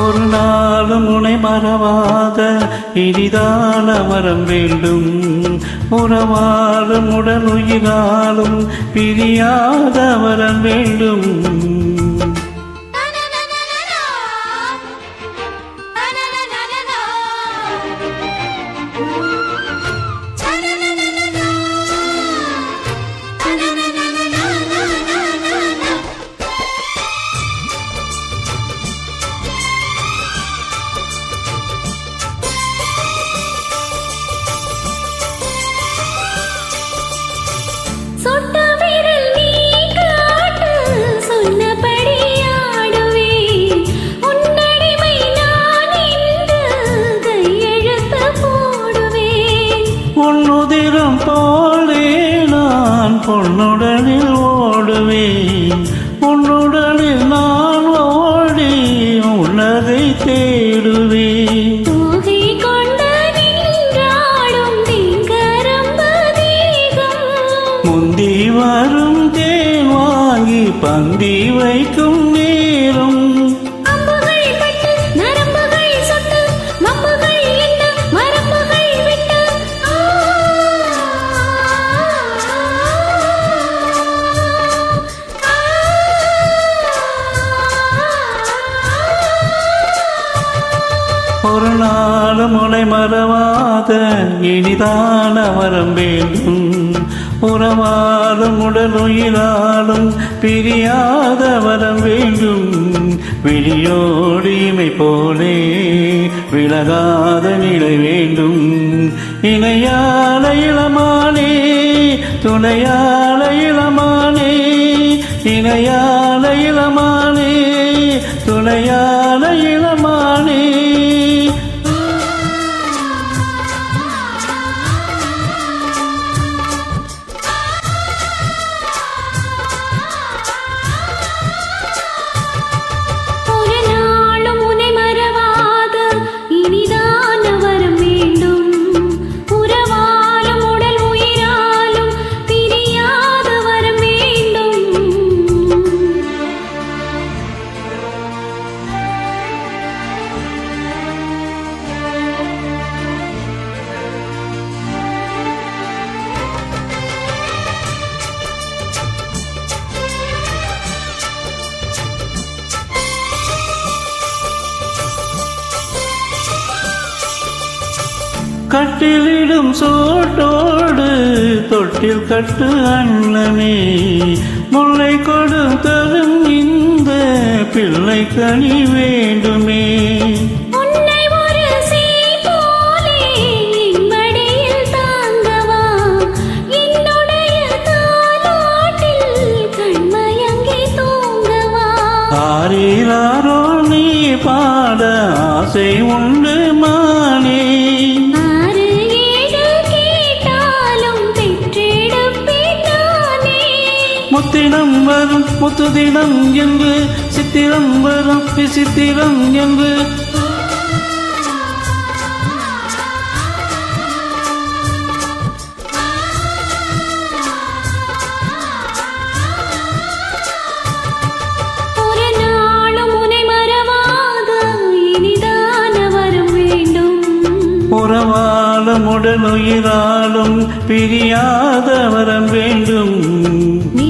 ஒரு நாளும் உனை மறவாத இனிதான வரம் வேண்டும். உறவாலும் உடல் உயிராலும் பிரியாத வரம் வேண்டும். பொன்னுதிரம் போலே நான் பொன்னுடலில் ஓடுவேன். உன்னுடலில் நான் ஓடி உன்னதை தேடுவேன். தூகை கொண்டு நின்றாடும் திங்கரம்பு தேகம், முந்தி வரும் தேன் வாங்கி பந்தி வைக்கும் நேரம். ஒரு நாளும் உனை மறவாத இனிதான வரம் வேண்டும். உறவாலும் உடல் உயிராலும் பிரியாத வரம் வேண்டும். விழியோடு இமை போலே விலகாத நிலை வேண்டும். இணையால இளமானே துணையால இளமானே, இணையால இளமானே துணையால இளமானே. கட்டிலிடும் சோட்டோடு தொட்டில் கட்டு அண்ணனே, முல்லை கொடும் தரும் இந்த பிள்ளை கனி வேண்டுமே. உன்னை ஒரு சீ போலே என் மடியில் தாங்கவா, என்னுடைய தாலாட்டில் கண்மயங்கி தூங்கவா. ஆரீராரோ நீ பாட ஆசை உண்டு மானே. முத்தினம் வரும் முத்துதினம் என்று சித்திரம் வரும் விசித்திரம் என்று. ஒரு நாளும் உனை மறவாத இனிதான வரம் வேண்டும். உறவாலும் உடலுயிராலும் பிரியாத வரம் வேண்டும். நீ